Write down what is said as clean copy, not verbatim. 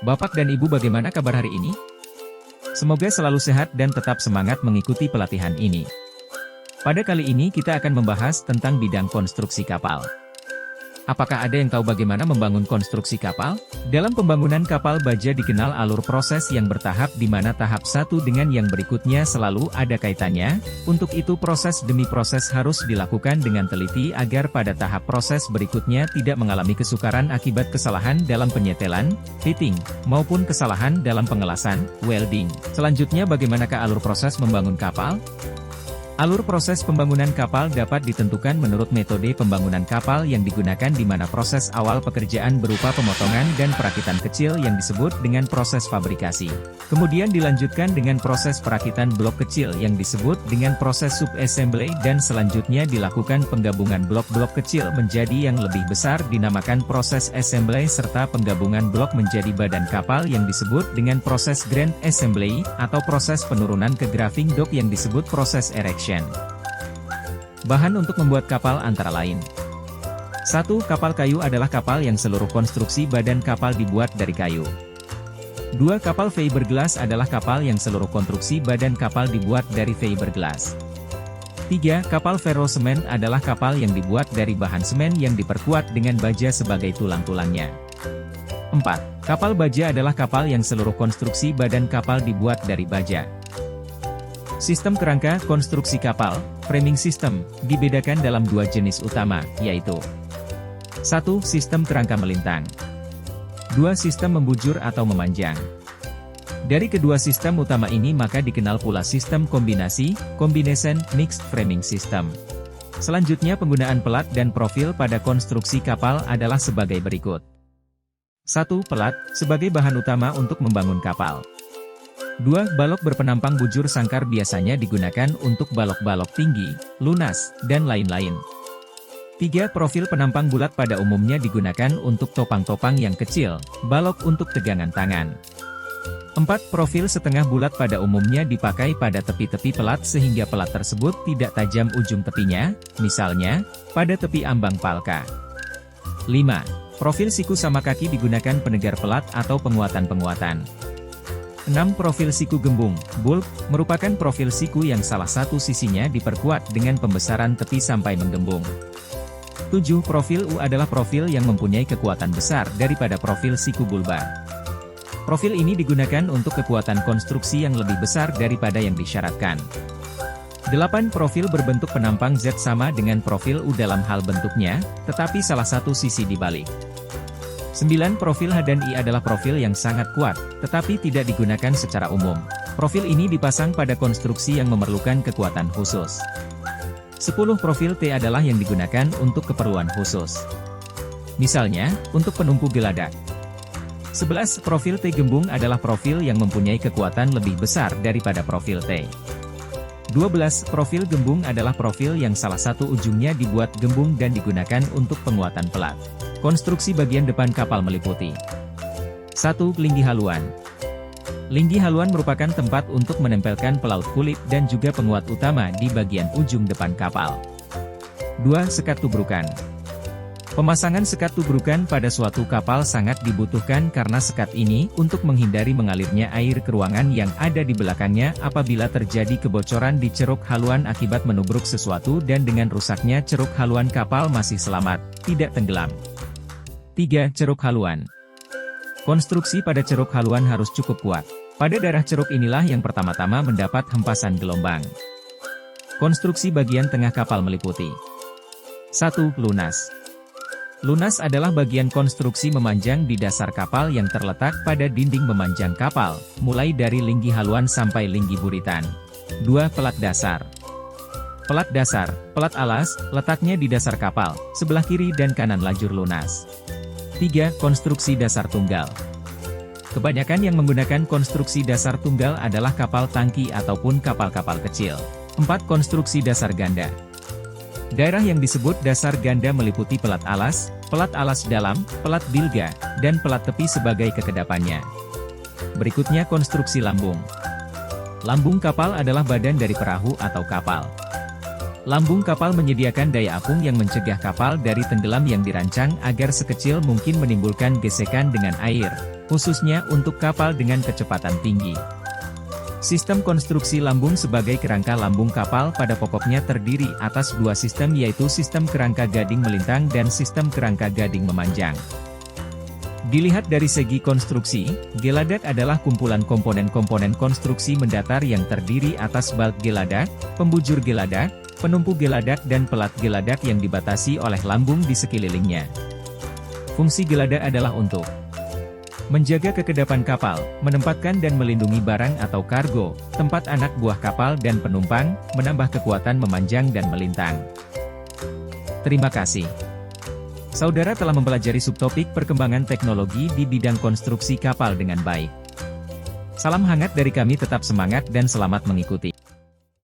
Bapak dan Ibu, bagaimana kabar hari ini? Semoga selalu sehat dan tetap semangat mengikuti pelatihan ini. Pada kali ini kita akan membahas tentang bidang konstruksi kapal. Apakah ada yang tahu bagaimana membangun konstruksi kapal? Dalam pembangunan kapal baja dikenal alur proses yang bertahap di mana tahap satu dengan yang berikutnya selalu ada kaitannya. Untuk itu proses demi proses harus dilakukan dengan teliti agar pada tahap proses berikutnya tidak mengalami kesukaran akibat kesalahan dalam penyetelan, fitting, maupun kesalahan dalam pengelasan, welding. Selanjutnya, bagaimanakah alur proses membangun kapal? Alur proses pembangunan kapal dapat ditentukan menurut metode pembangunan kapal yang digunakan di mana proses awal pekerjaan berupa pemotongan dan perakitan kecil yang disebut dengan proses fabrikasi. Kemudian dilanjutkan dengan proses perakitan blok kecil yang disebut dengan proses subassembly dan selanjutnya dilakukan penggabungan blok-blok kecil menjadi yang lebih besar dinamakan proses assembly serta penggabungan blok menjadi badan kapal yang disebut dengan proses grand assembly atau proses penurunan ke graving dock yang disebut proses erection. Bahan untuk membuat kapal antara lain. 1. Kapal kayu adalah kapal yang seluruh konstruksi badan kapal dibuat dari kayu. 2. Kapal fiberglass adalah kapal yang seluruh konstruksi badan kapal dibuat dari fiberglass. 3. Kapal ferrosemen adalah kapal yang dibuat dari bahan semen yang diperkuat dengan baja sebagai tulang-tulangnya. 4. Kapal baja adalah kapal yang seluruh konstruksi badan kapal dibuat dari baja. Sistem kerangka konstruksi kapal, framing system, dibedakan dalam dua jenis utama, yaitu 1. Sistem kerangka melintang. 2. Sistem membujur atau memanjang. Dari kedua sistem utama ini maka dikenal pula sistem kombinasi, combination mixed framing system. Selanjutnya penggunaan pelat dan profil pada konstruksi kapal adalah sebagai berikut. 1. Pelat, sebagai bahan utama untuk membangun kapal. 2. Balok berpenampang bujur sangkar biasanya digunakan untuk balok-balok tinggi, lunas, dan lain-lain. 3. Profil penampang bulat pada umumnya digunakan untuk topang-topang yang kecil, balok untuk tegangan tangan. 4. Profil setengah bulat pada umumnya dipakai pada tepi-tepi pelat sehingga pelat tersebut tidak tajam ujung tepinya, misalnya, pada tepi ambang palka. 5. Profil siku sama kaki digunakan penegar pelat atau penguatan-penguatan. 6. Profil siku gembung, bulk, merupakan profil siku yang salah satu sisinya diperkuat dengan pembesaran tepi sampai menggembung. 7. Profil U adalah profil yang mempunyai kekuatan besar daripada profil siku bulba. Profil ini digunakan untuk kekuatan konstruksi yang lebih besar daripada yang disyaratkan. 8. Profil berbentuk penampang Z sama dengan profil U dalam hal bentuknya, tetapi salah satu sisi dibalik. 9. Profil H dan I adalah profil yang sangat kuat, tetapi tidak digunakan secara umum. Profil ini dipasang pada konstruksi yang memerlukan kekuatan khusus. 10. Profil T adalah yang digunakan untuk keperluan khusus. Misalnya, untuk penumpu geladak. 11. Profil T gembung adalah profil yang mempunyai kekuatan lebih besar daripada profil T. 12. Profil gembung adalah profil yang salah satu ujungnya dibuat gembung dan digunakan untuk penguatan pelat. Konstruksi bagian depan kapal meliputi 1. Linggi haluan. Linggi haluan merupakan tempat untuk menempelkan pelaut kulit dan juga penguat utama di bagian ujung depan kapal. 2. Sekat tubrukan. Pemasangan sekat tubrukan pada suatu kapal sangat dibutuhkan karena sekat ini untuk menghindari mengalirnya air ke ruangan yang ada di belakangnya apabila terjadi kebocoran di ceruk haluan akibat menubruk sesuatu dan dengan rusaknya ceruk haluan kapal masih selamat, tidak tenggelam. 3. Ceruk haluan. Konstruksi pada ceruk haluan harus cukup kuat. Pada daerah ceruk inilah yang pertama-tama mendapat hempasan gelombang. Konstruksi bagian tengah kapal meliputi 1. Lunas. Lunas adalah bagian konstruksi memanjang di dasar kapal yang terletak pada dinding memanjang kapal, mulai dari linggi haluan sampai linggi buritan. 2. Pelat dasar. Pelat dasar, pelat alas, letaknya di dasar kapal, sebelah kiri dan kanan lajur lunas. 3. Konstruksi dasar tunggal. Kebanyakan yang menggunakan konstruksi dasar tunggal adalah kapal tangki ataupun kapal-kapal kecil. 4. Konstruksi dasar ganda. Daerah yang disebut dasar ganda meliputi pelat alas dalam, pelat bilga, dan pelat tepi sebagai kekedapannya. Berikutnya konstruksi lambung. Lambung kapal adalah badan dari perahu atau kapal. Lambung kapal menyediakan daya apung yang mencegah kapal dari tenggelam yang dirancang agar sekecil mungkin menimbulkan gesekan dengan air. khususnya untuk kapal dengan kecepatan tinggi. Sistem konstruksi lambung sebagai kerangka lambung kapal pada pokoknya terdiri atas dua sistem, yaitu sistem kerangka gading melintang dan sistem kerangka gading memanjang. Dilihat dari segi konstruksi, geladak adalah kumpulan komponen-komponen konstruksi mendatar yang terdiri atas balk geladak, pembujur geladak, penumpu geladak dan pelat geladak yang dibatasi oleh lambung di sekelilingnya. Fungsi geladak adalah untuk menjaga kekedapan kapal, menempatkan dan melindungi barang atau kargo, tempat anak buah kapal dan penumpang, menambah kekuatan memanjang dan melintang. Terima kasih. Saudara telah mempelajari subtopik perkembangan teknologi di bidang konstruksi kapal dengan baik. Salam hangat dari kami, tetap semangat dan selamat mengikuti.